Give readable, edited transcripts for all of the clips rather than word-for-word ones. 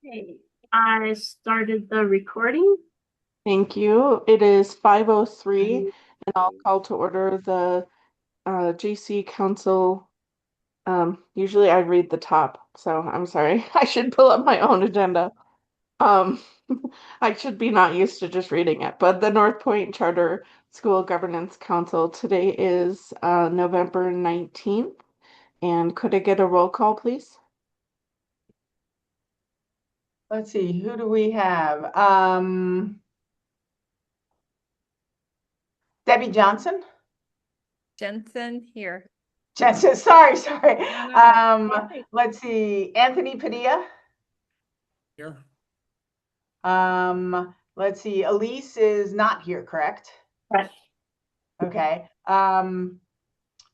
Okay, I started the recording. Thank you. It is 5:03, and I'll call to order the GC Council. Usually I read the top, so I'm sorry. I should pull up my own agenda. Um, I should be not used to just reading it, but the Northpoint Charter School Governance Council today is November 19th. And could I get a roll call, please? Let's see, who do we have? Debbie Johnson? Jensen here. Jensen, sorry. No. Let's see, Anthony Padilla. Here. Let's see, Elise is not here, correct? Right. Okay.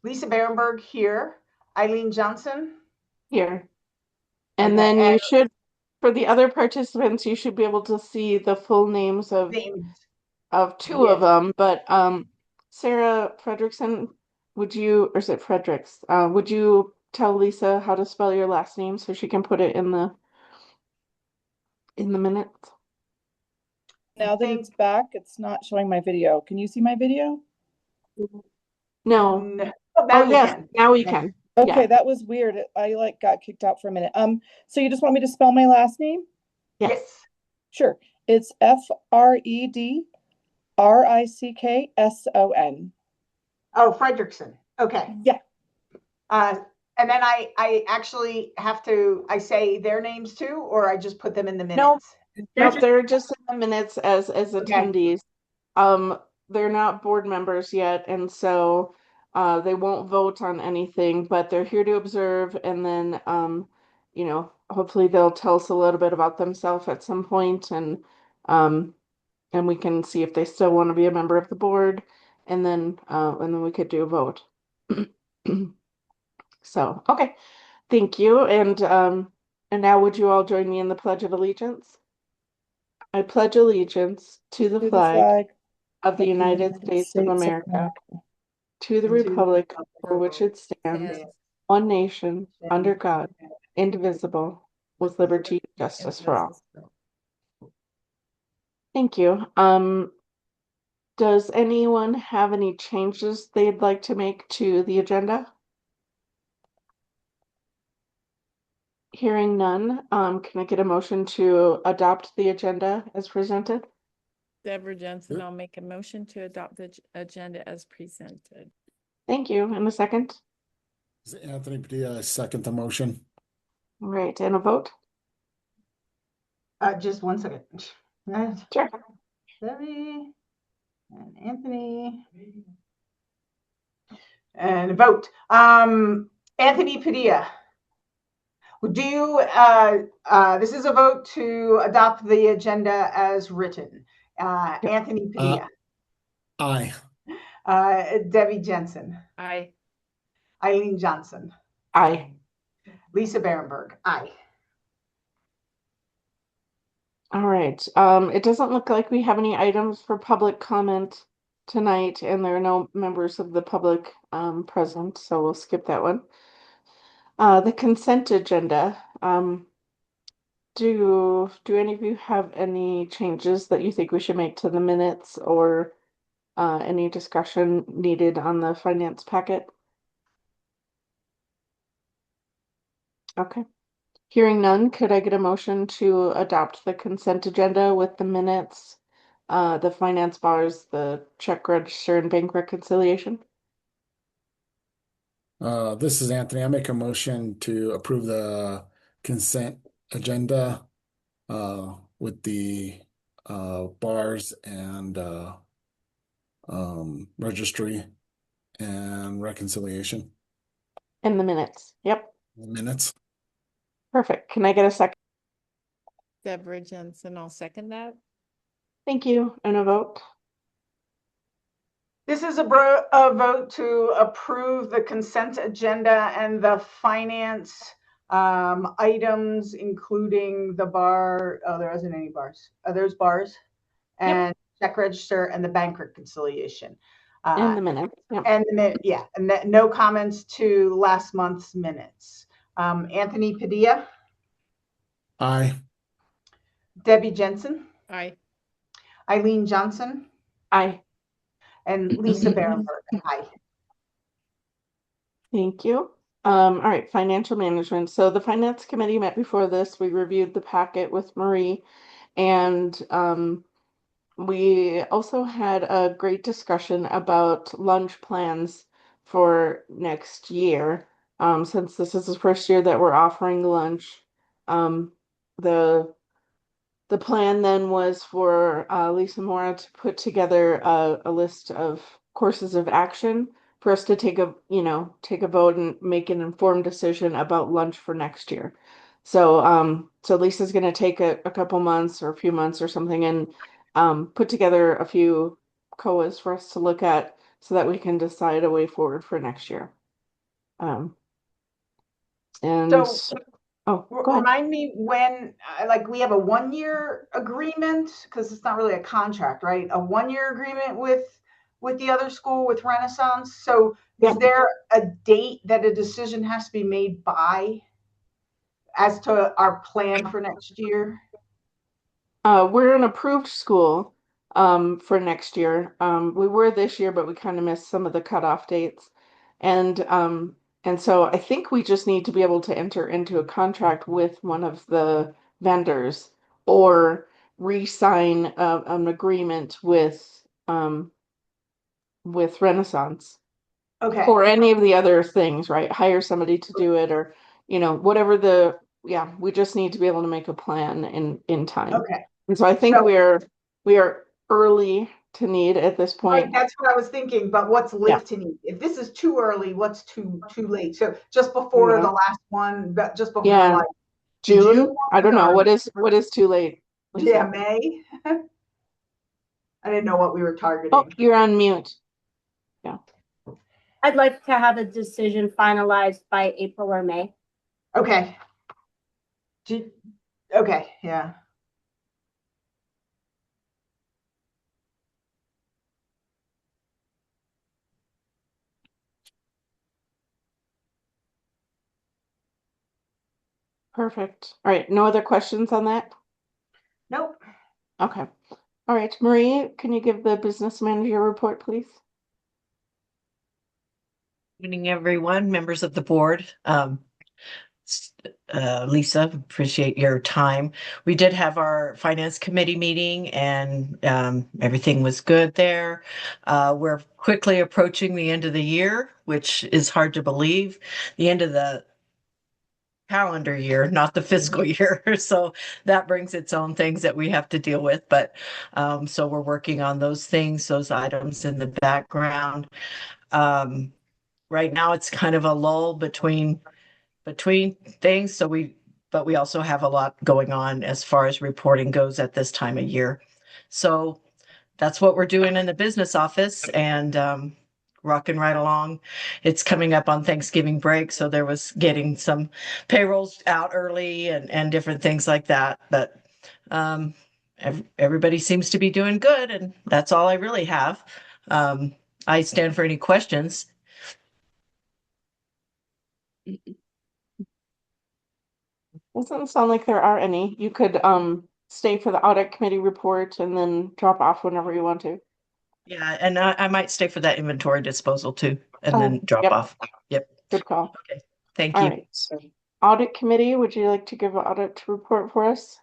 Lisa Berenberg here. Eileen Johnson. Here. And Okay, then for the other participants, you should be able to see the full names of names. two of them. But Sarah Fredrickson, or is it Fredericks? Would you tell Lisa how to spell your last name so she can put it in the minutes? Now that it's back, it's not showing my video. Can you see my video? No. No. Oh, yes, now we can. Okay, Yeah. that was weird. I got kicked out for a minute. So you just want me to spell my last name? Yes. Sure. It's Fredrickson. Oh, Fredrickson. Okay. Yeah. And then I actually have to, I say their names too, or I just put them in the No, minutes? they're just in the minutes as attendees. They're not board members yet, and so they won't vote on anything, but they're here to observe, and then hopefully they'll tell us a little bit about themselves at some point, and we can see if they still want to be a member of the board, and then we could do a vote. So, okay, thank you, and now would you all join me in the Pledge of Allegiance? I pledge allegiance to the flag of the United States of America, to the republic for which it stands, one nation, under God, indivisible, with liberty and justice for all. Thank you. Does anyone have any changes they'd like to make to the agenda? Hearing none, can I get a motion to adopt the agenda as presented? Deborah Jensen, I'll make a motion to adopt the agenda as presented. Thank you. And a second? Anthony Padilla, second the motion. All right, and a vote? Just 1 second. Sure. Debbie and Anthony. And a vote. Anthony Padilla. This is a vote to adopt the agenda as written. Anthony Padilla. Aye. Debbie Jensen. Aye. Eileen Johnson. Aye. Lisa Berenberg. Aye. All right. It doesn't look like we have any items for public comment tonight, and there are no members of the public present, so we'll skip that one. The consent agenda. Do any of you have any changes that you think we should make to the minutes or any discussion needed on the finance packet? Okay. Hearing none, could I get a motion to adopt the consent agenda with the minutes, the finance bars, the check register, and bank reconciliation? This is Anthony. I make a motion to approve the consent agenda with the bars and registry and reconciliation. In the minutes. Yep. Minutes. Perfect. Can I get a second? Deborah Jensen, I'll second that. Thank you. And a vote? This is a vote to approve the consent agenda and the finance items, including the bar. Oh, there isn't any bars. There's bars and check register and the bank reconciliation. In the minutes. Yep. And no comments to last month's minutes. Anthony Padilla. Aye. Debbie Jensen, Aye. Eileen Johnson, Aye. and Lisa Berenberg. Aye. Thank you. All right, financial management. So the finance committee met before this. We reviewed the packet with Marie, and we also had a great discussion about lunch plans for next year. Since this is the first year that we're offering lunch, the the plan then was for Lisa Mora to put together a list of courses of action for us to take a vote and make an informed decision about lunch for next year. So Lisa's going to take a couple months or a few months or something and put together a few COAs for us to look at so that we can decide a way forward for next year. Um, and So oh, go ahead. remind me when, like, we have a 1-year agreement, because it's not really a contract, right? A 1-year agreement with the other school, with Renaissance. So Yeah. is there a date that a decision has to be made by as to our plan for next year? We're an approved school for next year. We were this year, but we kind of missed some of the cutoff dates. And so I think we just need to be able to enter into a contract with one of the vendors or re-sign an agreement with Renaissance Okay. or any of the other things, right? Hire somebody to do it or, whatever yeah, we just need to be able to make a plan in time. Okay. And so I think So, we are early to need at this right, point. that's what I was thinking, but what's Yeah. late to need? If this is too early, what's too late? So just before Yeah. the last one, but just before Yeah. like the June? I don't know. or What is too late, Lisa? yeah, May. I didn't know what we were Oh, targeting. you're on mute. Yeah. I'd like to have a decision finalized by April or May. Okay. Okay, yeah. Perfect. All right. No other questions on that? Nope. Okay. All right. Marie, can you give the business manager report, please? Evening, everyone, members of the board. Lisa, appreciate your time. We did have our finance committee meeting and everything was good there. We're quickly approaching the end of the year, which is hard to believe. The end of the calendar year, not the fiscal year. So that brings its own things that we have to deal with. But so we're working on those things, those items in the background. Right now, it's kind of a lull between things. But we also have a lot going on as far as reporting goes at this time of year. So that's what we're doing in the business office and rocking right along. It's coming up on Thanksgiving break, so there was getting some payrolls out early and different things like that. But everybody seems to be doing good, and that's all I really have. I stand for any questions. Doesn't sound like there are any. You could stay for the audit committee report and then drop off whenever you want to. Yeah, and I might stay for that inventory disposal too, and then drop Yep. off. Yep. Good call. Okay. Thank All you. right. So audit committee, would you like to give an audit report for us?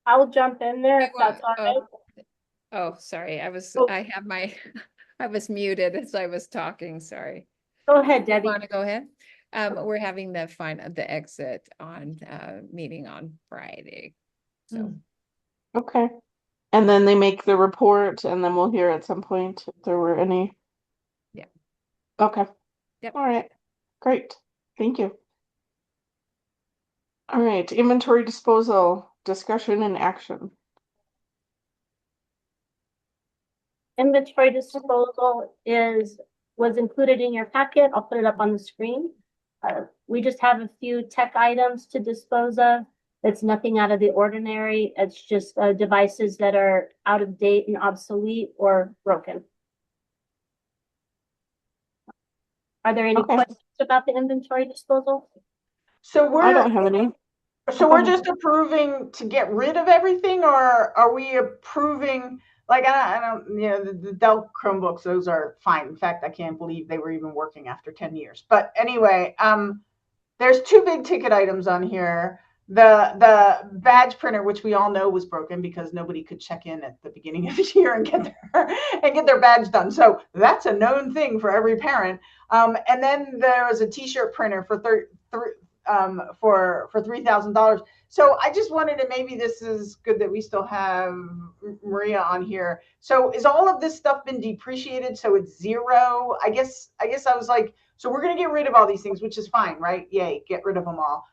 I'll jump in there if that's all right. Oh, sorry. Oh. I have my, I was muted as I was talking. Sorry. Go ahead, Debbie. Want to go ahead? We're having the exit on meeting on Friday. So Okay. And then they make the report and then we'll hear at some point if there were any. Yeah. Okay. Yep. All right. Great. Thank you. All right. Inventory disposal, discussion and action. Inventory disposal was included in your packet. I'll put it up on the screen. We just have a few tech items to dispose of. It's nothing out of the ordinary. It's just devices that are out of date and obsolete or broken. Are there any Okay. questions about the inventory disposal? So I don't have any. So we're just approving to get rid of everything, or are we approving, like, I don't, the Dell Chromebooks, those are fine. In fact, I can't believe they were even working after 10 years. But anyway, there's two big ticket items on here. The badge printer, which we all know was broken because nobody could check in at the beginning of the year and get their badge done. So that's a known thing for every parent. And then there was a T-shirt printer for $3,000. So I just wanted to, maybe this is good that we still have Maria on here. So is all of this stuff been depreciated? So it's zero? I guess I was like, so we're going to get rid of all these things, which is fine, right? Yay, get rid of them all.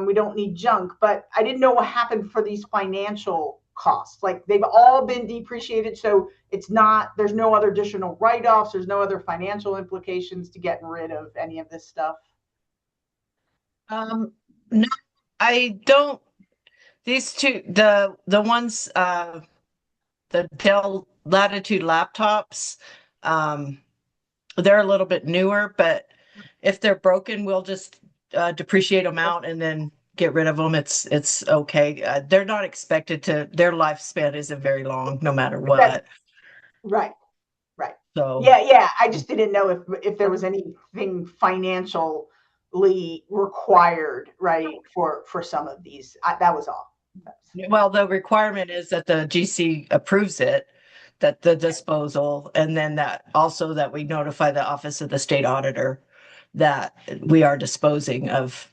We don't need junk, but I didn't know what happened for these financial costs. Like, they've all been depreciated. So it's not, there's no other additional write-offs. There's no other financial implications to getting rid of any of this stuff. No, I don't. These two, the ones, the Dell Latitude laptops, they're a little bit newer, but if they're broken, we'll just depreciate them out and then get rid of them. It's okay. They're not expected to. Their lifespan isn't very long, no matter what. Right. So Yeah. I just didn't know if there was anything financially required, right, for some of these. That was all. well, the requirement is that the GC approves it, that the disposal, and then that also that we notify the Office of the State Auditor that we are disposing of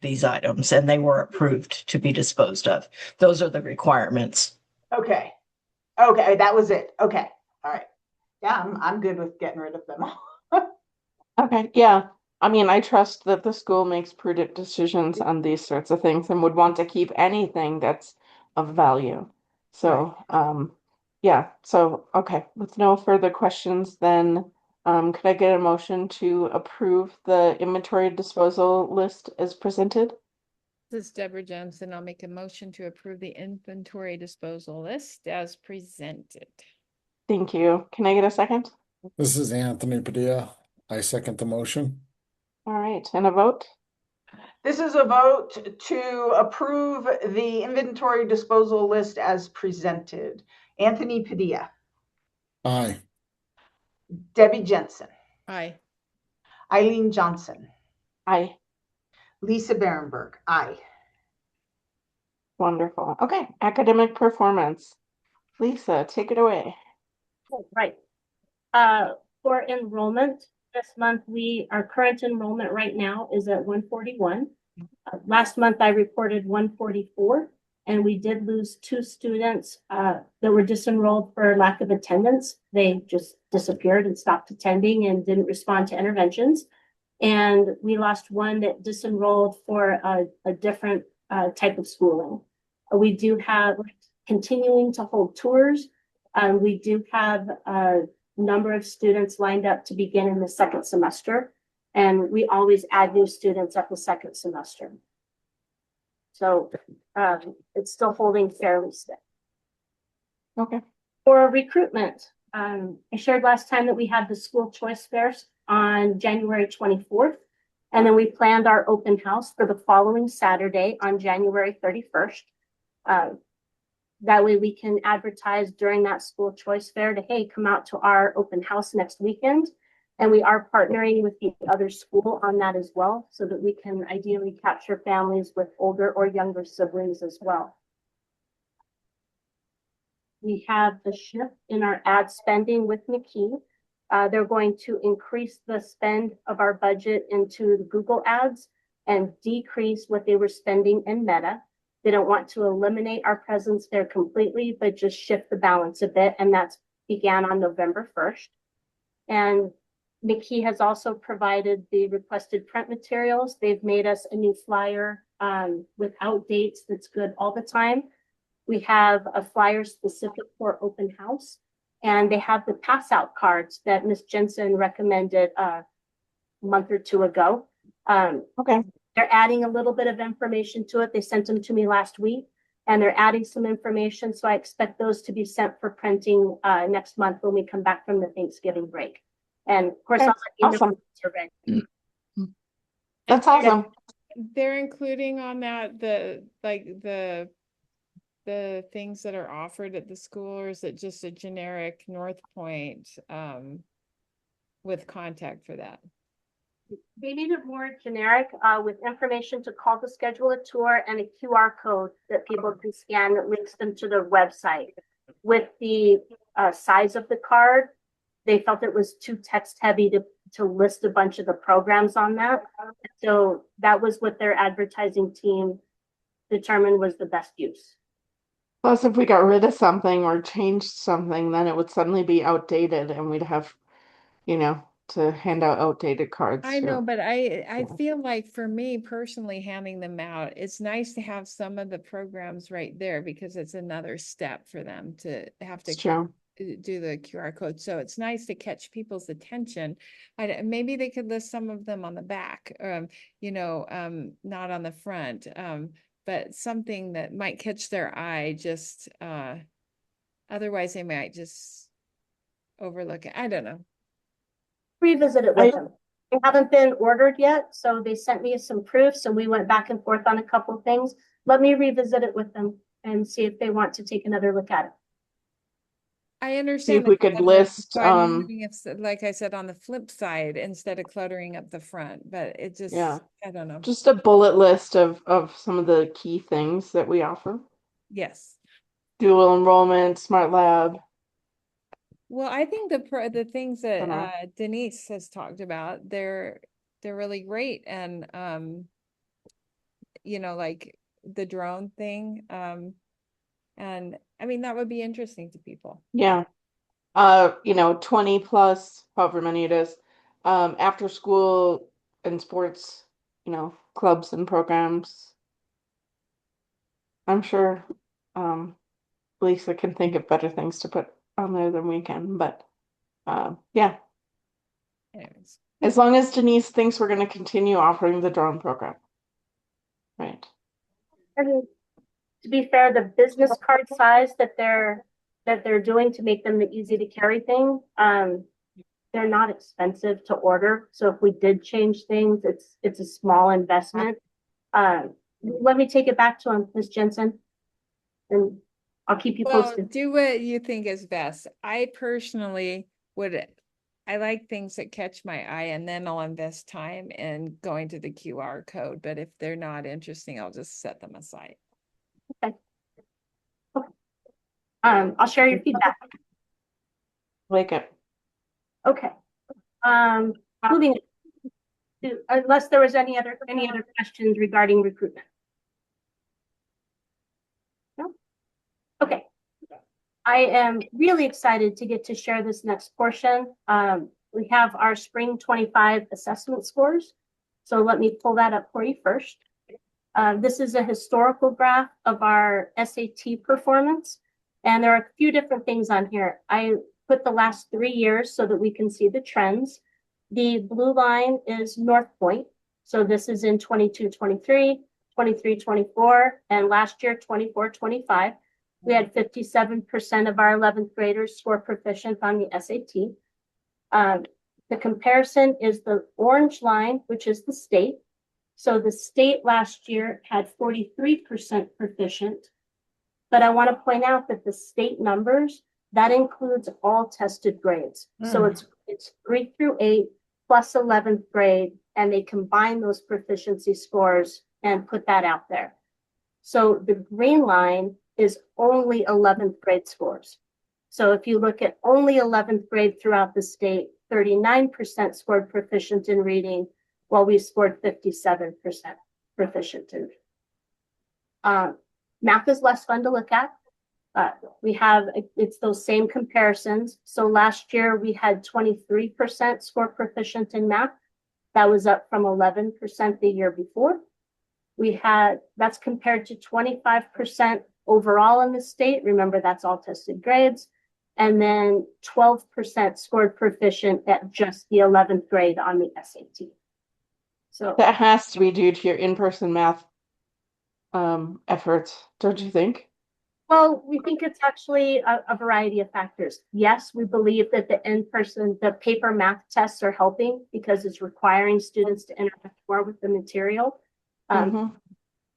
these items, and they were approved to be disposed of. Those are the requirements. Okay, that was it. Okay, all right. Yeah, I'm good with getting rid of them all. Okay, yeah. I mean, I trust that the school makes prudent decisions on these sorts of things and would want to keep anything that's of value. So, yeah. So, okay, with no further questions, then could I get a motion to approve the inventory disposal list as presented? This is Deborah Johnson. I'll make a motion to approve the inventory disposal list as presented. Thank you. Can I get a second? This is Anthony Padilla. I second the motion. All right, and a vote? This is a vote to approve the inventory disposal list as presented. Anthony Padilla. Aye. Debbie Jensen. Aye. Eileen Johnson. Aye. Lisa Berenberg. Aye. Wonderful. Okay, academic performance. Lisa, take it away. Right. For enrollment, this month, our current enrollment right now is at 141. Last month I reported 144, and we did lose 2 students that were disenrolled for lack of attendance. They just disappeared and stopped attending and didn't respond to interventions. And we lost 1 that disenrolled for a different type of schooling. We do have continuing to hold tours. We do have a number of students lined up to begin in the 2nd semester, and we always add new students at the 2nd semester. So it's still holding fairly steady. Okay. For recruitment, I shared last time that we had the school choice fairs on January 24th, and then we planned our open house for the following Saturday on January 31st. That way we can advertise during that school choice fair to, hey, come out to our open house next weekend. And we are partnering with the other school on that as well, so that we can ideally capture families with older or younger siblings as well. We have the shift in our ad spending with McKee. They're going to increase the spend of our budget into the Google ads and decrease what they were spending in Meta. They don't want to eliminate our presence there completely, but just shift the balance a bit. And that's began on November 1st. And McKee has also provided the requested print materials. They've made us a new flyer without dates that's good all the time. We have a flyer specific for open house, and they have the pass out cards that Ms. Jensen recommended a month or 2 ago. Okay. They're adding a little bit of information to it. They sent them to me last week, and they're adding some information. So I expect those to be sent for printing next month when we come back from the Thanksgiving break. And of course, Okay. I'll let you know Awesome. when they're ready. That's awesome. they're including on that the things that are offered at the school, or is it just a generic Northpoint with contact for that? They made it more generic with information to call to schedule a tour and a QR code that people can scan that links them to their website. With the size of the card, they felt it was too text heavy to list a bunch of the programs on that. So that was what their advertising team determined was the best use. Plus, if we got rid of something or changed something, then it would suddenly be outdated and we'd have, to hand out outdated cards I know, too. but I Yeah. feel like for me personally, handing them out, it's nice to have some of the programs right there because it's another step for them to have It's to true. do the QR code. So it's nice to catch people's attention. Maybe they could list some of them on the back, not on the front, but something that might catch their eye. Just otherwise, they might just overlook it. I don't know. Revisit it with them. They haven't been ordered yet, so they sent me some proofs and we went back and forth on a couple of things. Let me revisit it with them and see if they want to take another look at it. I See understand if we could cluttering, list, so I'm wondering if, like I said, on the flip side, instead of cluttering up the front, but it just, yeah, I don't know. just a bullet list of some of the key things that we offer. Yes. Dual enrollment, smart lab. Well, I think the things that Dunno. Denise has talked about, they're really great, and like the drone thing, and I mean that would be interesting to people. Yeah. 20 plus, however many it is, after school and sports, clubs and programs. I'm sure Lisa can think of better things to put on there than we can, but yeah. Anyways, As long as Denise thinks we're going to continue offering the drone program. Right. I mean, to be fair, the business card size that they're doing to make them the easy to carry thing, they're not expensive to order. So if we did change things, it's a small investment. Let me take it back to him, Ms. Jensen, and I'll keep you well, posted. do what you think is best. I personally I like things that catch my eye, and then I'll invest time in going to the QR code. But if they're not interesting, I'll just set them aside. Okay. I'll share your feedback. Like it. Okay. Moving to, unless there was any other questions regarding recruitment. No? Okay. I am really excited to get to share this next portion. We have our spring 25 assessment scores. So let me pull that up for you first. This is a historical graph of our SAT performance. And there are a few different things on here. I put the last 3 years so that we can see the trends. The blue line is Northpoint. So this is in 22-23, 23-24, and last year 24-25. We had 57% of our 11th graders score proficient on the SAT. The comparison is the orange line, which is the state. So the state last year had 43% proficient. But I want to point out that the state numbers, that includes all tested grades. So it's 3 through 8 plus 11th grade, and they combine those proficiency scores and put that out there. So the green line is only 11th grade scores. So if you look at only 11th grade throughout the state, 39% scored proficient in reading, while we scored 57% proficient in reading. Math is less fun to look at. It's those same comparisons. So last year we had 23% score proficient in math. That was up from 11% the year before. That's compared to 25% overall in the state. Remember, that's all tested grades. And then 12% scored proficient at just the 11th grade on the SAT. So that has to be due to your in-person math efforts, don't you think? Well, we think it's actually a variety of factors. Yes, we believe that the paper math tests are helping because it's requiring students to interact more with the material. Mhm.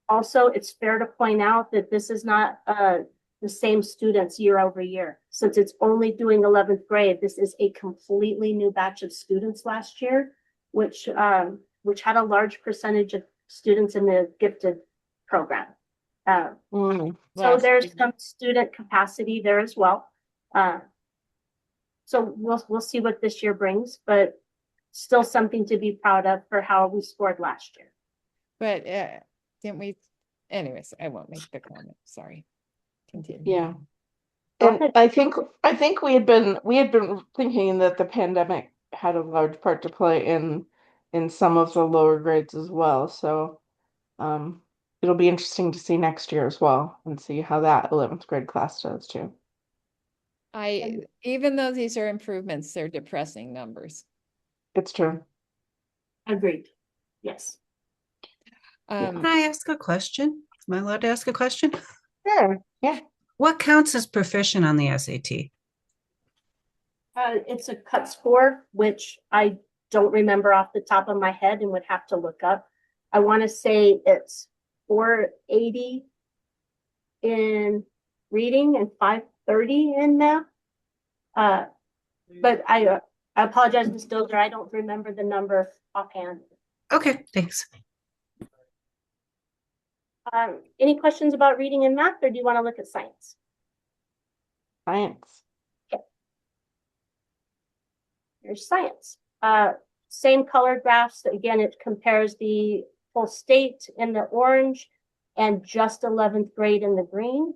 Also, it's fair to point out that this is not the same students year over year. Since it's only doing 11th grade, this is a completely new batch of students last year, which had a large percentage of students in the gifted program. Mm. So Last there's year. some student capacity there as well. So we'll see what this year brings, but still something to be proud of for how we scored last year. But didn't we? Anyways, I won't make the comment. Sorry. Continue. Yeah. Go And ahead. I think we had been thinking that the pandemic had a large part to play in some of the lower grades as well. So it'll be interesting to see next year as well and see how that 11th grade class does too. Even though these are improvements, they're depressing numbers. It's true. Agreed. Yes. Can I ask a question? Am I allowed to ask a question? Sure. Yeah. What counts as proficient on the SAT? It's a cut score, which I don't remember off the top of my head and would have to look up. I want to say it's 480 in reading and 530 in math. But I apologize, Ms. Dozer, I don't remember the number offhand. Okay, thanks. Any questions about reading and math, or do you want to look at science? Science. Here's science. Same color graphs. Again, it compares the full state in the orange and just 11th grade in the green.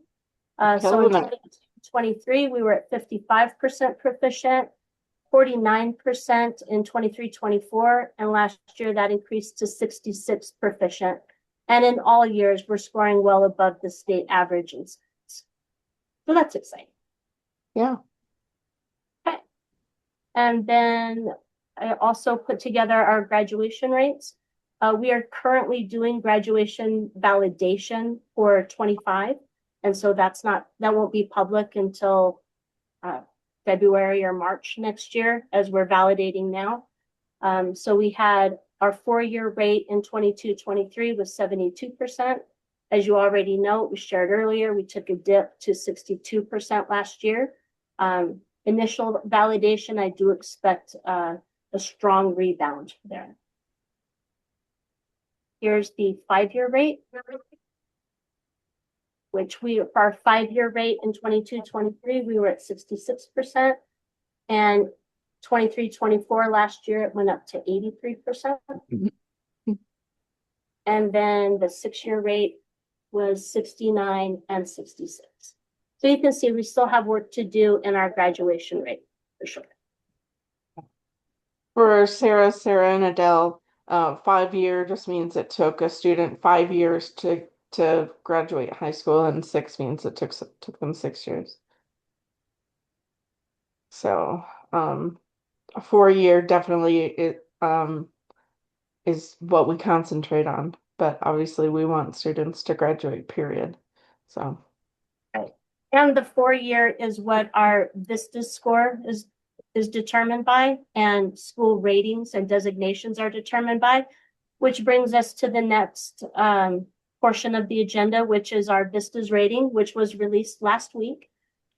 So in Killing it. 2023, we were at 55% proficient, 49% in 23-24, and last year that increased to 66 proficient. And in all years, we're scoring well above the state average in science. So that's exciting. Yeah. Okay. And then I also put together our graduation rates. We are currently doing graduation validation for 25. And so that won't be public until February or March next year as we're validating now. So we had our 4-year rate in 22-23 was 72%. As you already know, it was shared earlier, we took a dip to 62% last year. Initial validation, I do expect a strong rebound there. Here's the 5-year rate, which for our 5-year rate in 22-23, we were at 66%. And 23-24 last year, it went up to 83%. And then the 6-year rate was 69 and 66. So you can see we still have work to do in our graduation rate for sure. For Sarah and Adele, 5-year just means it took a student 5 years to graduate high school, and 6 means it took them 6 years. So, a 4-year definitely is what we concentrate on, but obviously we want students to graduate, period. So. Right. And the 4-year is what our VISTA score is determined by, and school ratings and designations are determined by, which brings us to the next portion of the agenda, which is our VISTA's rating, which was released last week.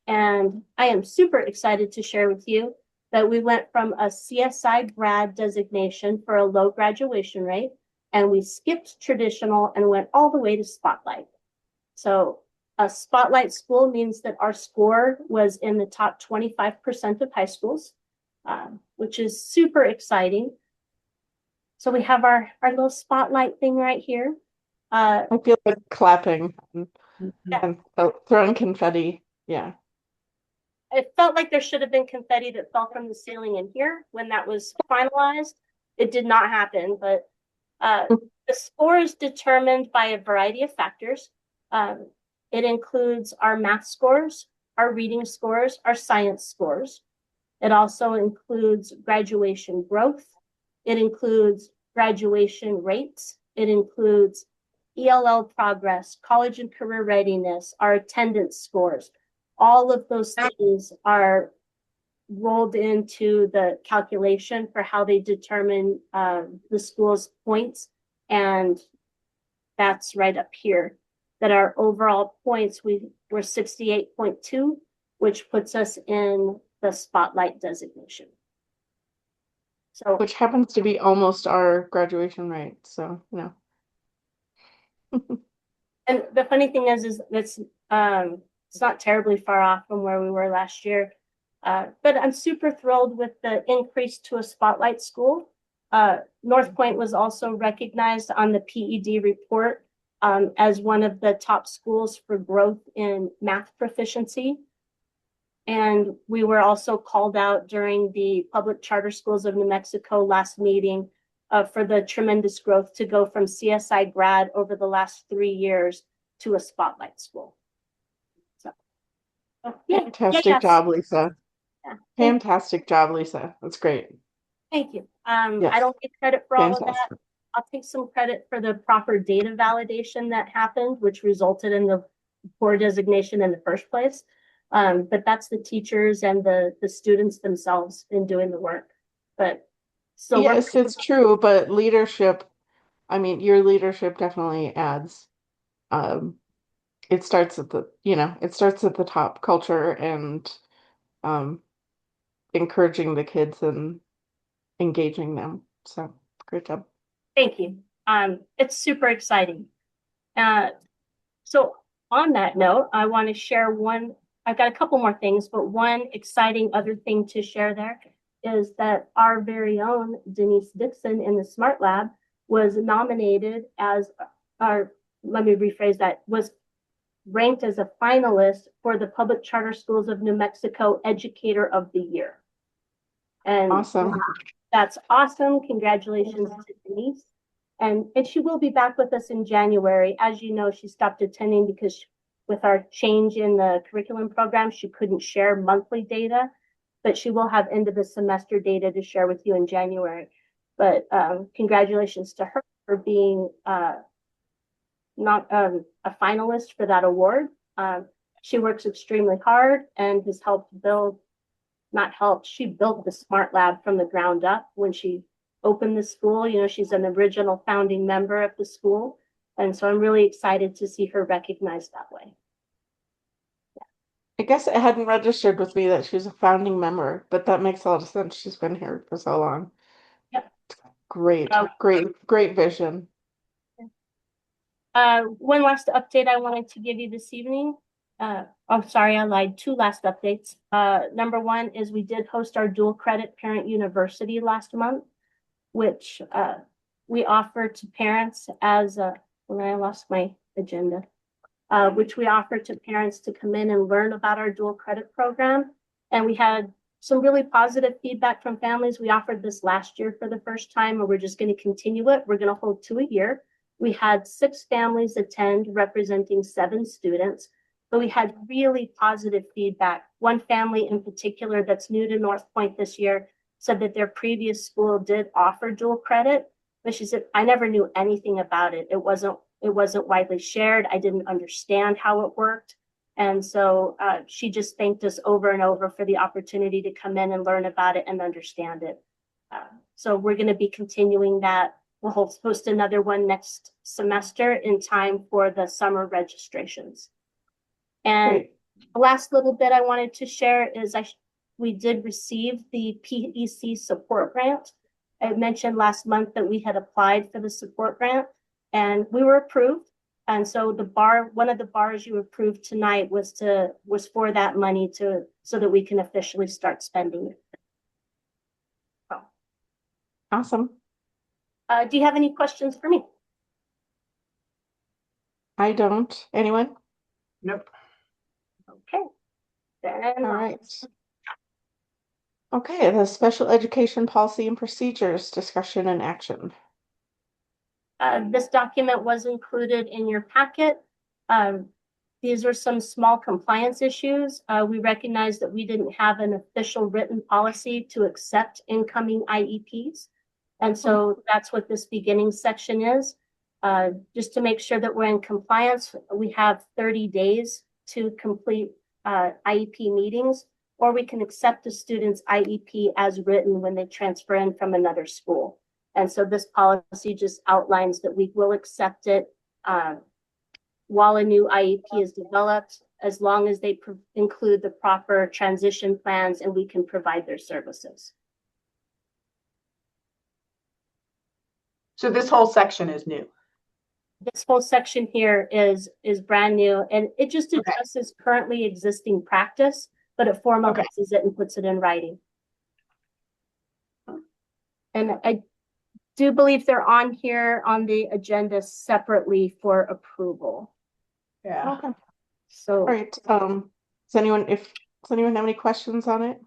And I am super excited to share with you that we went from a CSI grad designation for a low graduation rate, and we skipped traditional and went all the way to spotlight. So a spotlight school means that our score was in the top 25% of high schools, which is super exciting. So we have our little spotlight thing right here. I feel like clapping and throwing confetti. Yeah. It felt like there should have been confetti that fell from the ceiling in here when that was finalized. It did not happen, but the score is determined by a variety of factors. It includes our math scores, our reading scores, our science scores. It also includes graduation growth. It includes graduation rates. It includes ELL progress, college and career readiness, our attendance scores. All of those things are rolled into the calculation for how they determine the school's points and stats right up here, that our overall points, we were 68.2, which puts us in the spotlight designation. So, Which happens to be almost our graduation rate. So, you know. and the funny thing is it's not terribly far off from where we were last year. But I'm super thrilled with the increase to a spotlight school. Northpoint was also recognized on the PED report as one of the top schools for growth in math proficiency. And we were also called out during the Public Charter Schools of New Mexico last meeting for the tremendous growth to go from CSI grad over the last 3 years to a spotlight school. So, yeah. Fantastic job, Lisa. Yeah. Fantastic job, Lisa. That's great. Thank you. Yes. I don't get credit for all of Fantastic. that. I'll take some credit for the proper data validation that happened, which resulted in the poor designation in the first place. But that's the teachers and the students themselves in doing the work. But so yes, it's true, but leadership, I mean, your leadership definitely adds. It starts at the, you know, it starts at the top, culture and encouraging the kids and engaging them. So great job. Thank you. It's super exciting. So on that note, I want to share I've got a couple more things, but one exciting other thing to share there is that our very own Denise Dixon in the Smart Lab was nominated as let me rephrase that, was ranked as a finalist for the Public Charter Schools of New Mexico Educator of the Year. And awesome. That's awesome. Congratulations to Denise. And she will be back with us in January. As you know, she stopped attending because with our change in the curriculum program, she couldn't share monthly data, but she will have end of the semester data to share with you in January. But congratulations to her for being not a finalist for that award. She works extremely hard and has helped she built the Smart Lab from the ground up when she opened the school. You know, she's an original founding member of the school. And so I'm really excited to see her recognized that way. Yeah. I guess it hadn't registered with me that she's a founding member, but that makes a lot of sense. She's been here for so long. Yep. Great, great vision. One last update I wanted to give you this evening. Oh, sorry, I lied. 2 last updates. Number 1 is we did host our dual credit parent university last month, which we offer to parents as I lost my agenda, which we offer to parents to come in and learn about our dual credit program. And we had some really positive feedback from families. We offered this last year for the first time, and we're just going to continue it. We're going to hold 2 a year. We had 6 families attend, representing 7 students, but we had really positive feedback. One family in particular that's new to Northpoint this year said that their previous school did offer dual credit, but she said, I never knew anything about it. It wasn't widely shared. I didn't understand how it worked. And so she just thanked us over and over for the opportunity to come in and learn about it and understand it. So we're going to be continuing that. We'll host another one next semester in time for the summer registrations. And the last little bit I wanted to share is we did receive the PEC support grant. I mentioned last month that we had applied for the support grant and we were approved. And so one of the bars you approved tonight was for that money so that we can officially start spending it. Oh. Awesome. Do you have any questions for me? I don't. Anyone? Nope. Okay. Then all right. Okay, the special education policy and procedures discussion and action. This document was included in your packet. These are some small compliance issues. We recognize that we didn't have an official written policy to accept incoming IEPs. And so that's what this beginning section is. Just to make sure that we're in compliance, we have 30 days to complete IEP meetings, or we can accept a student's IEP as written when they transfer in from another school. And so this policy just outlines that we will accept it while a new IEP is developed, as long as they include the proper transition plans and we can provide their services. So this whole section is new. This whole section here is brand new, and it just addresses currently existing practice, but it formalizes it and puts it in writing. And I do believe they're on here on the agenda separately for approval. Yeah. Okay. So, All right. Does anyone have any questions on it?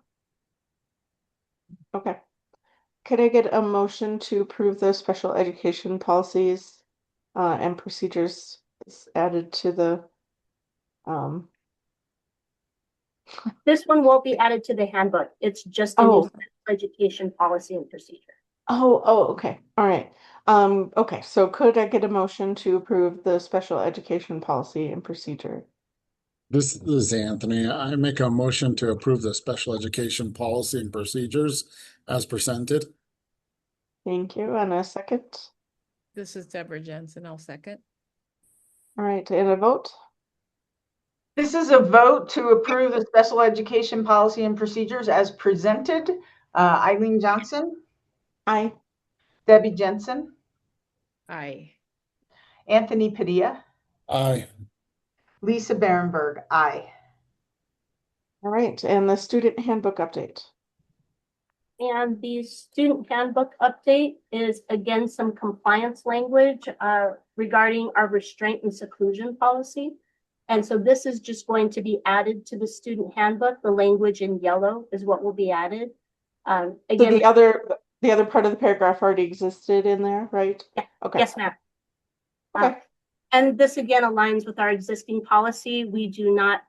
Okay. Could I get a motion to approve the special education policies and procedures added to the this one won't be added to the handbook. It's just a new education policy and procedure. Okay. All right. Okay, so could I get a motion to approve the special education policy and procedure? This is Anthony. I make a motion to approve the special education policy and procedures as presented. Thank you. And a second? This is Deborah Jensen. I'll second. All right, and a vote? This is a vote to approve the special education policy and procedures as presented. Eileen Johnson, Aye. Debbie Jensen, Aye. Anthony Padilla, Aye. Lisa Berenberg, aye. All right, and the student handbook update. And the student handbook update is, again, some compliance language regarding our restraint and seclusion policy. And so this is just going to be added to the student handbook. The language in yellow is what will be added. Again, So the other part of the paragraph already existed in there, right? Yeah. Okay. Yes, ma'am. Okay. And this again aligns with our existing policy. We do not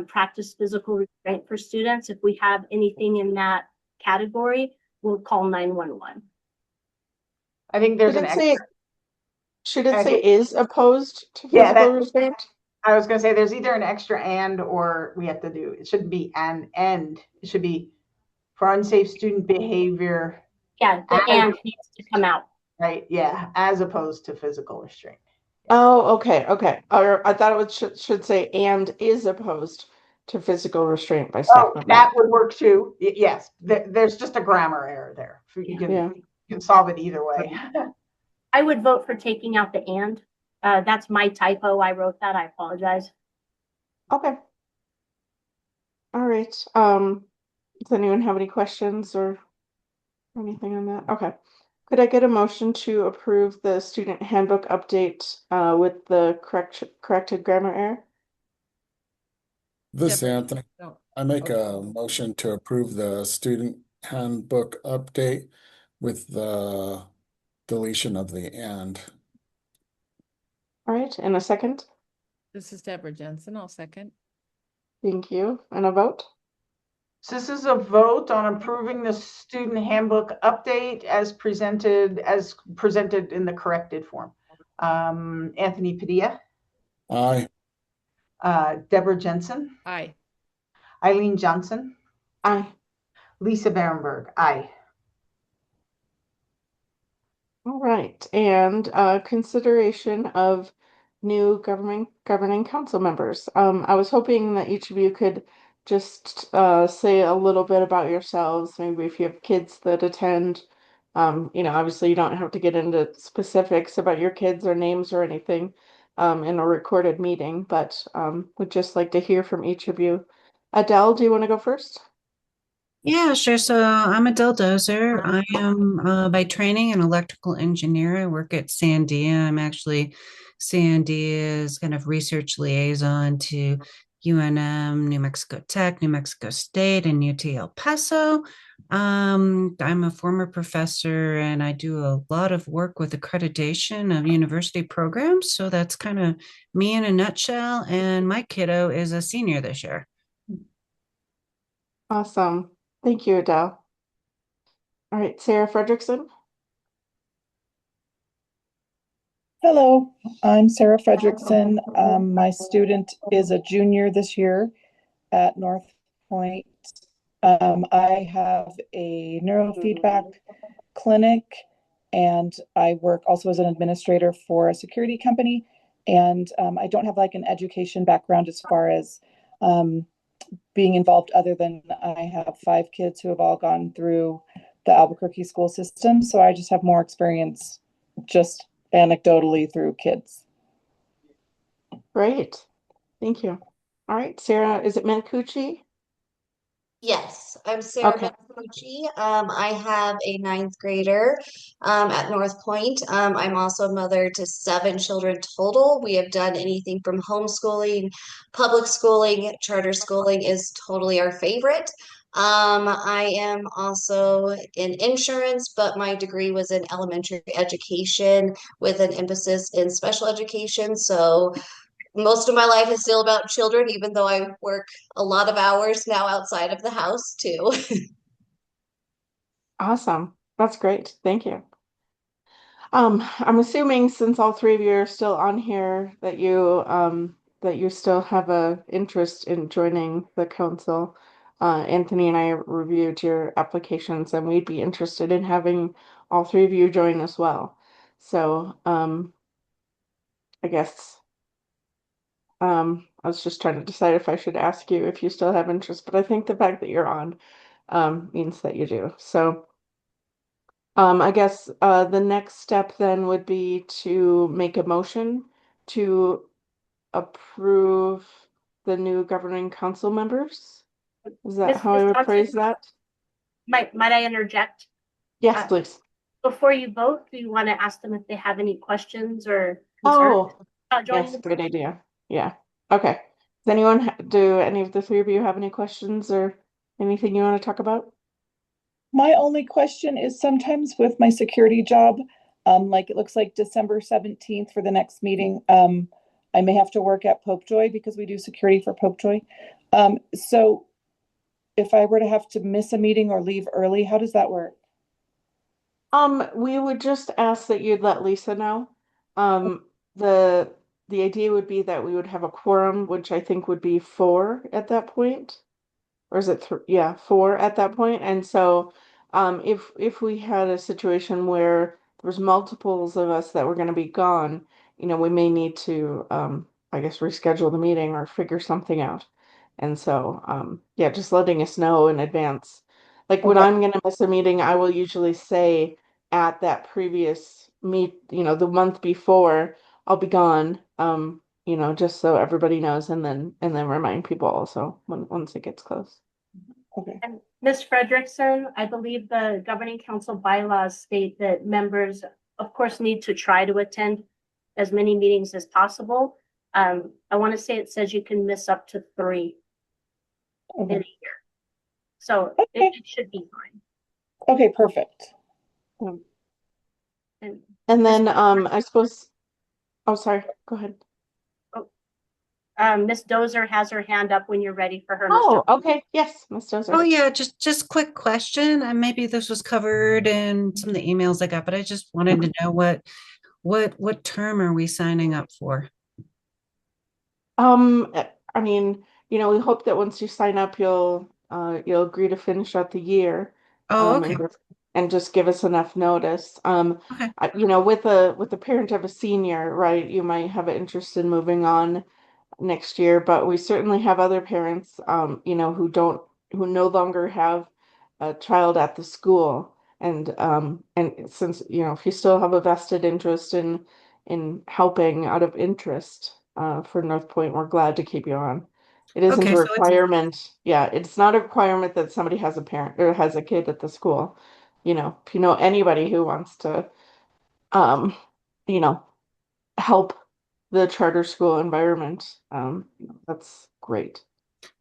practice physical restraint for students. If we have anything in that category, we'll call 911. I think there's an extra. Should it say is opposed to physical restraint? I was going to say there's either an extra and or we have to do, it shouldn't be an and. It should be for unsafe student behavior. Yeah, the and needs to come out. Right, yeah, as opposed to physical restraint. Oh, okay. Or I thought it should say and is opposed to physical restraint by staff member. That would work too. Yes, there's just a grammar error there. You can solve it either way. I would vote for taking out the and. That's my typo. I wrote that. I apologize. Okay. All right. Does anyone have any questions or anything on that? Okay. Could I get a motion to approve the student handbook update with the corrected grammar error? This is Anthony. I make a motion to approve the student handbook update with the deletion of the and. All right, and a second? This is Deborah Jensen. I'll second. Thank you. And a vote? So this is a vote on approving the student handbook update as presented in the corrected form. Anthony Padilla. Aye. Deborah Jensen. Aye. Eileen Johnson. Aye. Lisa Berenberg. Aye. All right, and consideration of new governing council members. I was hoping that each of you could just say a little bit about yourselves. Maybe if you have kids that attend, obviously you don't have to get into specifics about your kids or names or anything in a recorded meeting, but would just like to hear from each of you. Adele, do you want to go first? Yeah, sure. So I'm Adele Dozer. I am by training an electrical engineer. I work at Sandia. I'm actually Sandia's kind of research liaison to UNM, New Mexico Tech, New Mexico State, and UT El Paso. I'm a former professor and I do a lot of work with accreditation of university programs. So that's kind of me in a nutshell. And my kiddo is a senior this year. Awesome. Thank you, Adele. All right, Sarah Fredrickson. Hello, I'm Sarah Fredrickson. My student is a junior this year at Northpoint. I have a neurofeedback clinic and I work also as an administrator for a security company. And I don't have like an education background as far as being involved, other than I have 5 kids who have all gone through the Albuquerque school system. So I just have more experience just anecdotally through kids. Great. Thank you. All right, Sarah, is it Mancucci? Yes, I'm Sarah Okay. Benucci. I have a ninth grader at Northpoint. I'm also a mother to 7 children total. We have done anything from homeschooling, public schooling, charter schooling is totally our favorite. I am also in insurance, but my degree was in elementary education with an emphasis in special education. So most of my life is still about children, even though I work a lot of hours now outside of the house too. Awesome. That's great. Thank you. I'm assuming since all three of you are still on here that you still have a interest in joining the council. Anthony and I reviewed your applications and we'd be interested in having all three of you join as well. So I guess I was just trying to decide if I should ask you if you still have interest, but I think the fact that you're on means that you do. So I guess the next step then would be to make a motion to approve the new governing council members. Is that how I Ms. would Thompson, phrase that? might I interject? Yes, please. Before you vote, do you want to ask them if they have any questions or concerns Oh, about joining yes, the great idea. Yeah. Okay. Does anyone, do any of the three of you have any questions or anything you want to talk about? My only question is, sometimes with my security job, like it looks like December 17th for the next meeting, I may have to work at Popejoy because we do security for Popejoy. So if I were to have to miss a meeting or leave early, how does that work? We would just ask that you'd let Lisa know. Um, the the idea would be that we would have a quorum, which I think would be 4 at that point. Or is it three? Yeah, 4 at that point. And so, if we had a situation where there was multiples of us that were going to be gone, we may need to, I guess, reschedule the meeting or figure something out. And so, yeah, just letting us know in advance. Like when Okay, I'm going to miss a meeting, I will usually say at that previous the month before, I'll be gone. Just so everybody knows, and then remind people also once it gets close. okay. And Ms. Frederickson, I believe the governing council bylaws state that members, of course, need to try to attend as many meetings as possible. I want to say it says you can miss up to 3 in a Okay. year. So Okay. it should be fine. Okay, perfect. And And then I suppose, oh, sorry, go ahead. Ms. Dozer has her hand up when you're ready for her, Ms. Oh, Dozer. okay. Yes, Ms. Dozer. Oh yeah, just quick question, and maybe this was covered in some of the emails I got, but I just wanted to know what term are we signing up for? I mean, we hope that once you sign up, you'll agree to finish out the year, Oh, okay. and just give us enough notice. Okay. With a parent of a senior, right, you might have an interest in moving on next year, but we certainly have other parents, who no longer have a child at the school. And since, if you still have a vested interest in helping out of interest, for North Point, we're glad to keep you on. It isn't Okay, a so it's requirement. Yeah, it's not a requirement that somebody has a parent or has a kid at the school. If you know anybody who wants to, um, you know, help the charter school environment. That's great.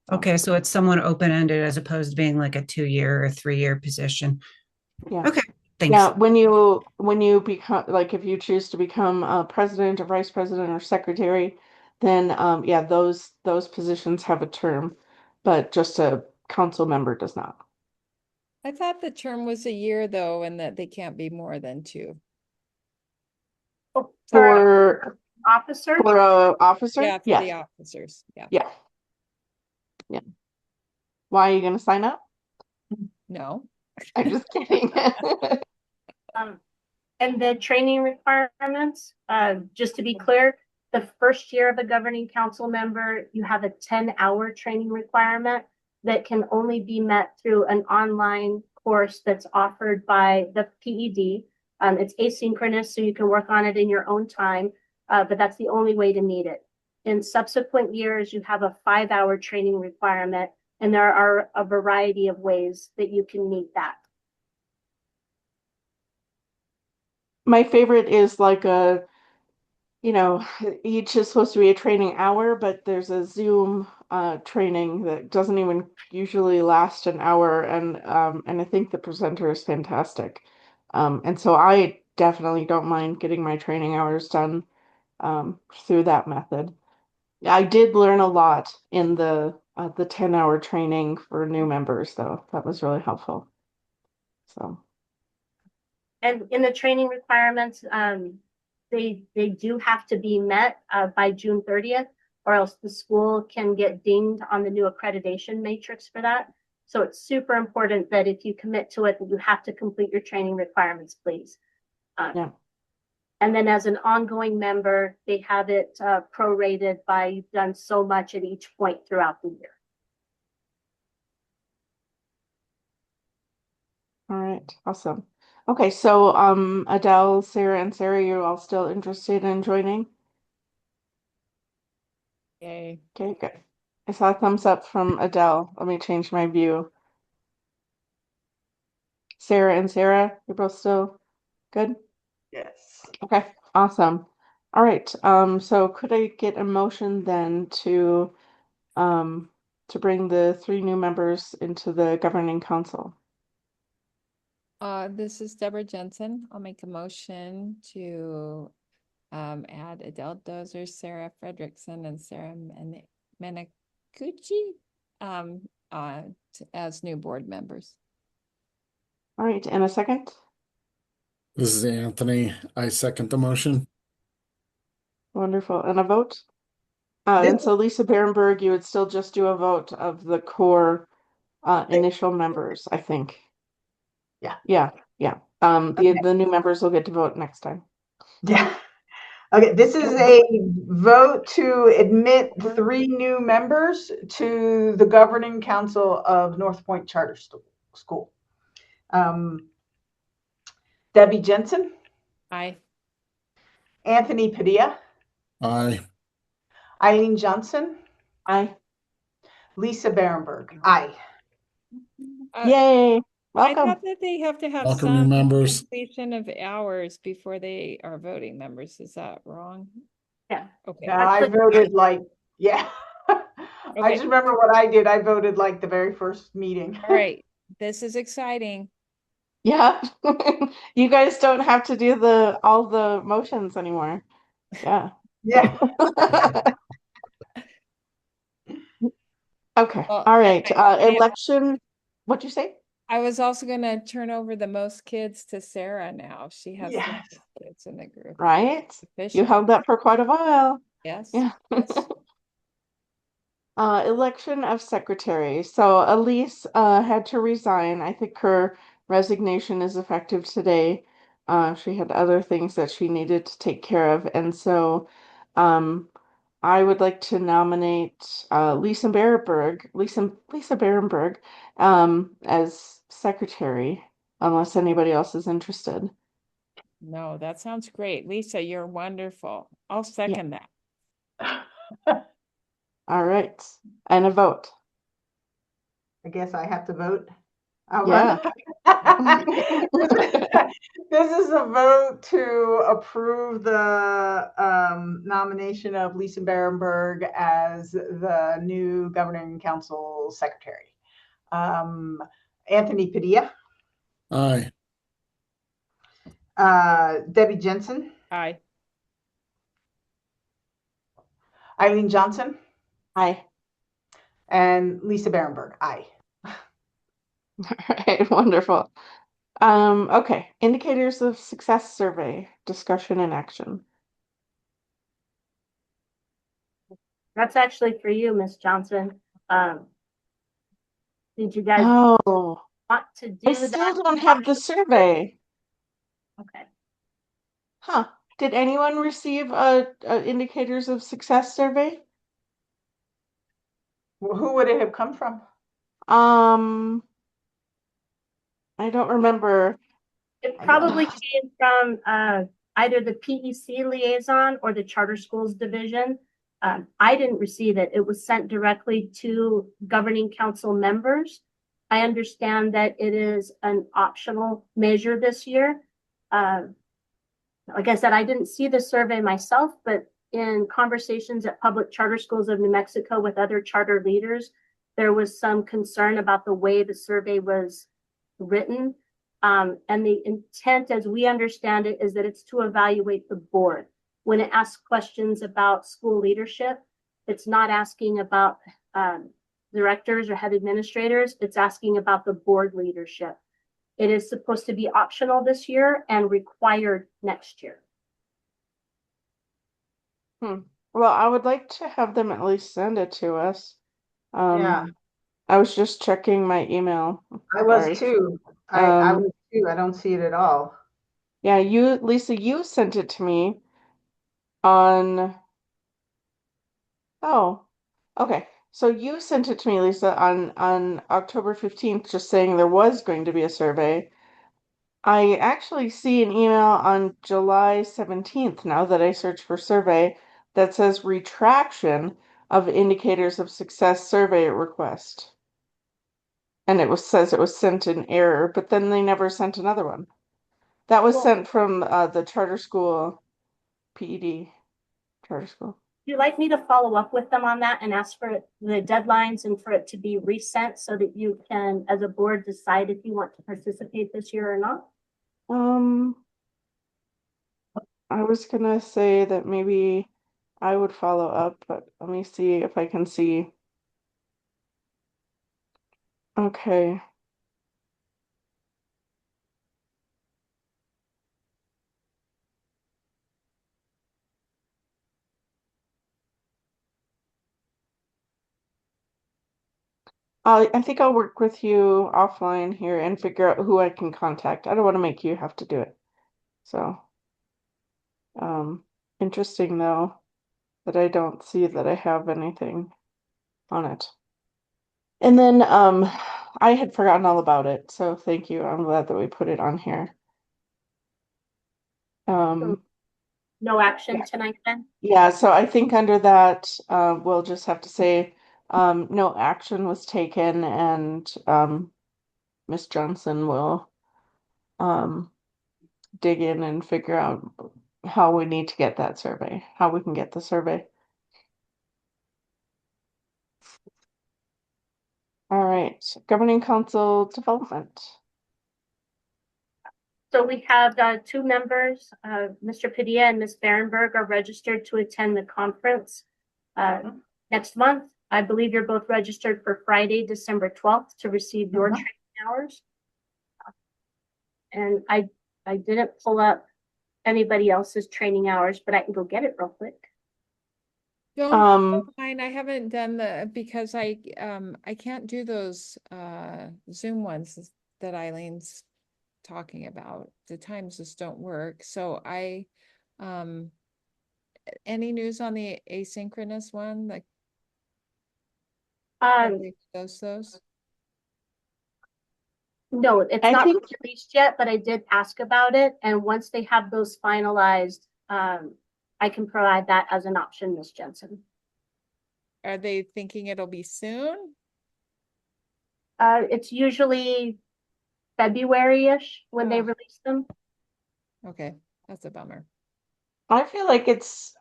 So, okay, so it's somewhat open-ended as opposed to being like a 2-year or 3-year position. yeah. Okay, thanks. Yeah, when you become, like, if you choose to become president or vice president or secretary, then yeah, those positions have a term, but just a council member does not. I thought the term was a year though, and that they can't be more than 2. Oh, For officer? for a officer? Yeah, for Yes. the officers. Yeah. Yeah. Yeah. Why are you gonna sign up? No. I'm just kidding. And the training requirements, just to be clear, the first year of a governing council member, you have a 10-hour training requirement that can only be met through an online course that's offered by the PED. It's asynchronous, so you can work on it in your own time, but that's the only way to meet it. In subsequent years, you have a 5-hour training requirement, and there are a variety of ways that you can meet that. My favorite is like a, each is supposed to be a training hour, but there's a Zoom training that doesn't even usually last an hour, and I think the presenter is fantastic. And so I definitely don't mind getting my training hours done through that method. I did learn a lot in the 10-hour training for new members, though. That was really helpful. So. And in the training requirements, they do have to be met by June 30th, or else the school can get dinged on the new accreditation matrix for that. So it's super important that if you commit to it, that you have to complete your training requirements, please. Yeah. And then as an ongoing member, they have it prorated by you've done so much at each point throughout the year. All right, awesome. Okay, so Adele, Sarah, and Sarah, you're all still interested in joining? Yay. Okay, good. I saw a thumbs up from Adele. Let me change my view. Sarah and Sarah, you're both still good? Yes. Okay, awesome. All right, so could I get a motion then to bring the 3 new members into the governing council? This is Deborah Jensen. I'll make a motion to add Adele Dozer, Sarah Fredrickson, and Sarah Menacucci as new board members. All right, and a second? This is Anthony. I second the motion. Wonderful. And a vote? And so Lisa Berenberg, you would still just do a vote of the core initial members, I think. Yeah. Yeah. The new members will get to vote next time. Yeah. Okay, this is a vote to admit 3 new members to the governing council of Northpoint Charter School. Debbie Jensen, Aye. Anthony Padilla, Aye. Eileen Johnson, Aye. Lisa Berenberg. Aye. Yay. I Welcome. thought that they have to have Welcome, new some members. completion of hours before they are voting members. Is that wrong? Yeah. Okay. No, I voted yeah. I Okay. just remember what I did. I voted like the very first meeting. All right. This is exciting. Yeah. You guys don't have to do all the motions anymore. Yeah. Yeah. Okay. Well, All right. I- Election. What'd you say? I was also going to turn over the most kids to Sarah now. She has the Yes. most kids in the group. Right. You Official. held that for quite a while. Yes. Yeah. Yes. Election of secretary. So Elise had to resign. I think her resignation is effective today. She had other things that she needed to take care of, and so I would like to nominate Lisa Berenberg, as secretary, unless anybody else is interested. No, that sounds great. Lisa, you're wonderful. I'll second that. All right, and a vote. I guess I have to vote. Yeah. This is a vote to approve the nomination of Lisa Berenberg as the new governing council secretary. Anthony Padilla, Aye. Debbie Jensen, Aye. Eileen Johnson, Aye. and Lisa Berenberg. Aye. All right, wonderful. Okay, indicators of success survey, discussion and action. That's actually for you, Miss Johnson. Did you guys Oh, want to I do still that? don't have the survey. Okay. Huh, Did anyone receive a indicators of success survey? Who would it have come from? I don't remember. It probably came from either the PEC liaison or the Charter Schools Division. I didn't receive it. It was sent directly to governing council members. I understand that it is an optional measure this year. Like I said, I didn't see the survey myself, but in conversations at Public Charter Schools of New Mexico with other charter leaders, there was some concern about the way the survey was written. And the intent, as we understand it, is that it's to evaluate the board. When it asks questions about school leadership, it's not asking about directors or head administrators, it's asking about the board leadership. It is supposed to be optional this year and required next year. Well, I would like to have them at least send it to us. Yeah, I was just checking my email. I was Sorry. too. I Um, was too. I don't see it at all. Yeah, Lisa, you sent it to me on, oh, okay. So you sent it to me, Lisa, on October 15th, just saying there was going to be a survey. I actually see an email on July 17th, now that I search for survey, that says retraction of indicators of success survey request. And says it was sent in error, but then they never sent another one. That was Well, sent from the charter school, PED charter school. Would you like me to follow up with them on that and ask for the deadlines and for it to be resent so that you can, as a board, decide if you want to participate this year or not? I was gonna say that maybe I would follow up, but let me see if I can see. Okay. I think I'll work with you offline here and figure out who I can contact. I don't want to make you have to do it. So, interesting though that I don't see that I have anything on it. And then, I had forgotten all about it, so thank you. I'm glad that we put it on here. No action tonight then? Yeah, so I think under that, we'll just have to say, no action was taken and, Miss Johnson will, dig in and figure out how we need to get that survey, how we can get the survey. All right, Governing Council Development. So we have two members, Mr. Padilla and Ms. Berenberg are registered to attend the conference next month. I believe you're both registered for Friday, December 12th to receive your training hours. And I didn't pull up anybody else's training hours, but I can go get it real quick. Don't mind, I haven't done because I can't do those Zoom ones that Eileen's talking about. The times just don't work. So any news on the asynchronous one? Like those? No, it's I not think- released yet, but I did ask about it. And once they have those finalized, I can provide that as an option, Ms. Jensen. Are they thinking it'll be soon? It's usually February-ish when they release them. Okay, that's a bummer. I feel like it's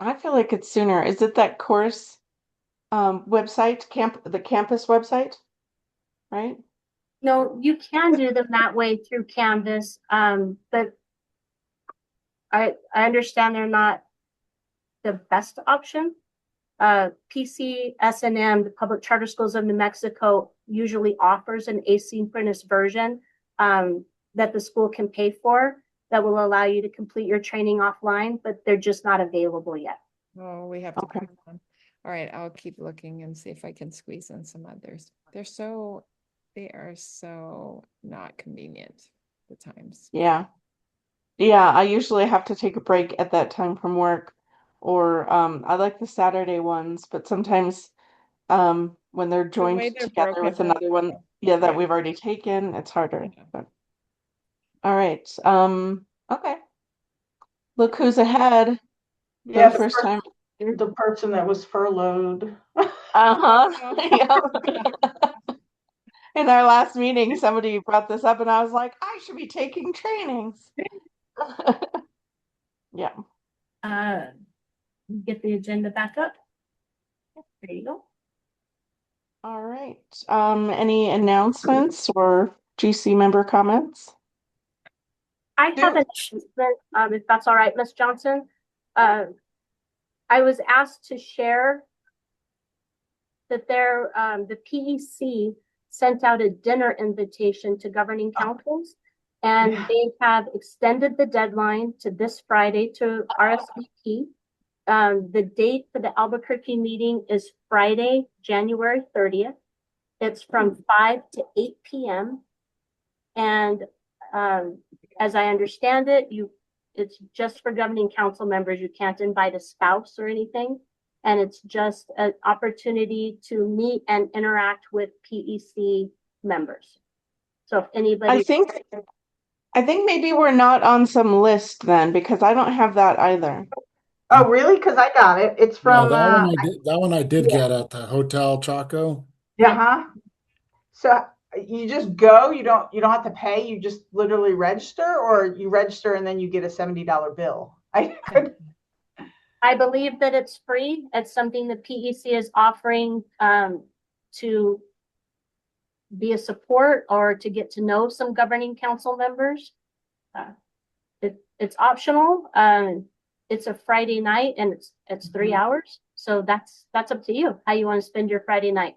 sooner. Is it that course website, the campus website, right? No, you can do them that way through Canvas, but I understand they're not the best option. PCSNM, the Public Charter Schools of New Mexico, usually offers an asynchronous version that the school can pay for that will allow you to complete your training offline, but they're just not available yet. Oh, we have to pick one. All right, I'll keep looking and see if I can squeeze in some others. They are so not convenient, the times. Yeah. Yeah, I usually have to take a break at that time from work, or I like the Saturday ones, but sometimes when they're The way joined they're together with broken up. another one, yeah, that Yeah. we've already taken, it's harder. Yeah. But all right. Okay. Look who's ahead for Yeah, the first time. the person that was furloughed. Uh-huh. Yep. In our last meeting, somebody brought this up, and I was like, I should be taking trainings. Yeah. Get the agenda back up. There you go. All right. Any announcements or GC member comments? I have an announcement, if that's all right, Ms. Johnson. I was asked to share that the PEC sent out a dinner invitation to governing councils, and Yeah. they have extended the deadline to this Friday to RSVP. The date for the Albuquerque meeting is Friday, January 30th. It's from 5 to 8 p.m. And as I understand it, it's just for governing council members. You can't invite a spouse or anything. And it's just an opportunity to meet and interact with PEC members. So if anybody, I think maybe we're not on some list then, because I don't have that either. Oh, really? Because I got it. It's Yeah, from that one I did yeah. get at the Hotel Chaco. Uh-huh. So you just go, you don't have to pay, you just literally register, or you register and then you get a $70 bill. I believe that it's free. It's something the PEC is offering to be a support or to get to know some governing council members. It's optional. It's a Friday night and it's 3 hours. So that's up to you how you want to spend your Friday night.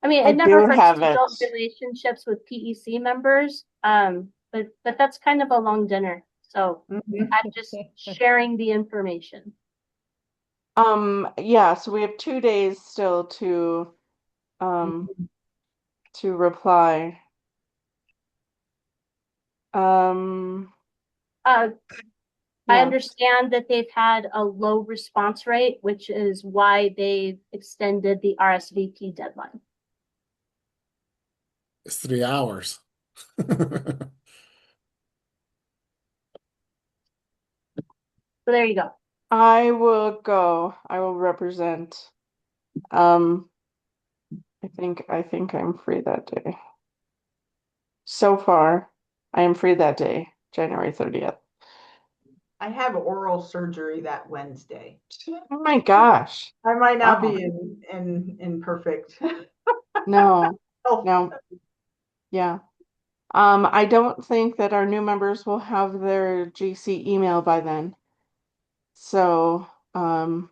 I mean, I it never do hurts have to it. build relationships with PEC members. But that's kind of a long dinner. So I'm just sharing the information. Yeah, so we have 2 days still to reply. I Yeah, understand that they've had a low response rate, which is why they've extended the RSVP deadline. It's 3 hours. So there you go. I will go. I will represent. I think I'm free that day. So far, I am free that day, January 30th. I have oral surgery that Wednesday. Oh my gosh. I might not Wow. be in perfect No, health. no. Yeah. I don't think that our new members will have their GC email by then. So, do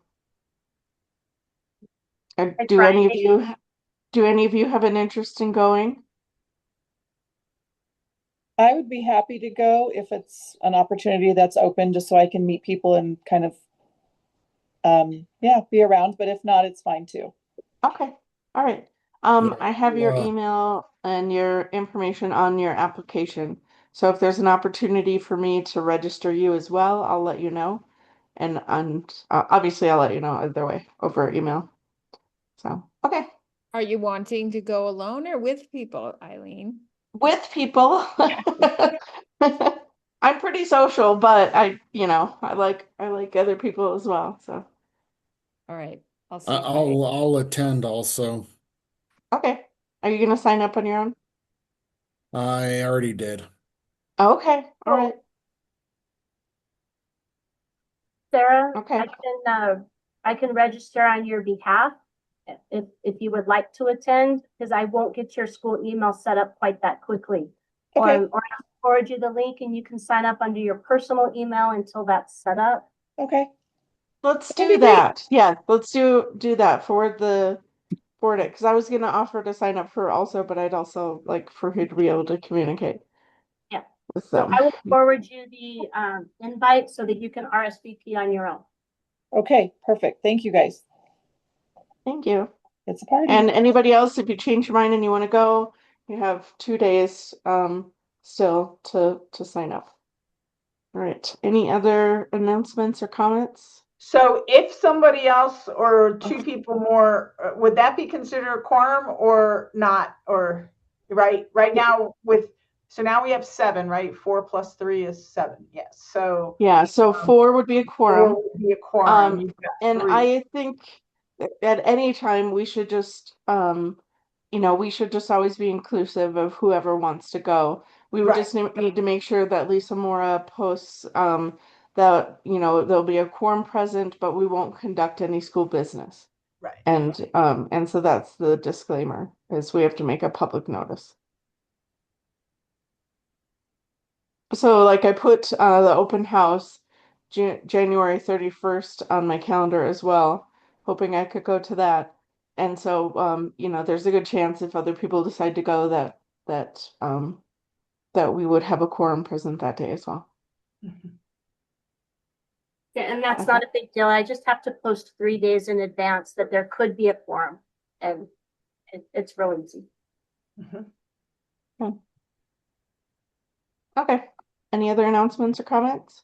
any of you have an interest in going? I would be happy to go if it's an opportunity that's open, just so I can meet people and kind of, be around. But if not, it's fine too. Okay. All right. Yeah, I have your well, email and your information on your application. So if there's an opportunity for me to register you as well, I'll let you know. And obviously I'll let you know either way over email. So, okay. Are you wanting to go alone or with people, Eileen? With people. I'm pretty social, but I like other people as well. So, All right, I'll see. I'll attend also. okay. Are you gonna sign up on your own? I already did. Okay. All right. Sarah, Okay. I can register on your behalf if you would like to attend, because I won't get your school email set up quite that quickly. Okay. Or I'll forward you the link and you can sign up under your personal email until that's set up. Okay. Let's That'd be do great. that. Yeah, let's do that. Forward it, because I was gonna offer to sign up for also, but I'd also like for her to be able to communicate Yeah. with So them. I will forward you the invite so that you can RSVP on your own. Okay, perfect. Thank you guys. Thank you. It's a party. And anybody else, if you change your mind and you want to go, you have 2 days. still to sign up. All right. Any other announcements or comments? So if somebody else or two people more, would that be considered a quorum or not? Or right now so now we have 7, right? 4 plus 3 is 7. Yes. So Yeah, so 4 would be a 4 quorum. would be a quorum. You've got And 3. I think at any time we should just we should just always be inclusive of whoever wants to go. We would Right. just need to make sure that Lisa Mora posts that there'll be a quorum present, but we won't conduct any school business. Right. And so that's the disclaimer, is we have to make a public notice. So like I put the open house January 31st on my calendar as well, hoping I could go to that. And so there's a good chance if other people decide to go that we would have a quorum present that day as well. Mhm. Yeah, and that's not a big deal. I just have to post 3 days in advance that there could be a quorum, and it's real easy. Mhm. Okay. Any other announcements or comments?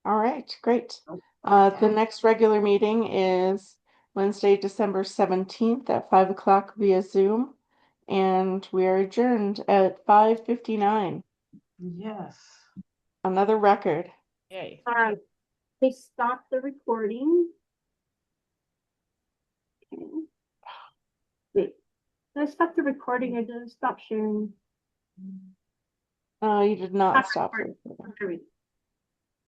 All right, great. The next regular meeting is Wednesday, December 17th at 5 o'clock via Zoom. And we are adjourned at 5:59. Yes. Another record. Yay. Please stop the recording. Okay. Wait, did I stop the recording or did I stop sharing? You did not Stop stop. recording. Okay.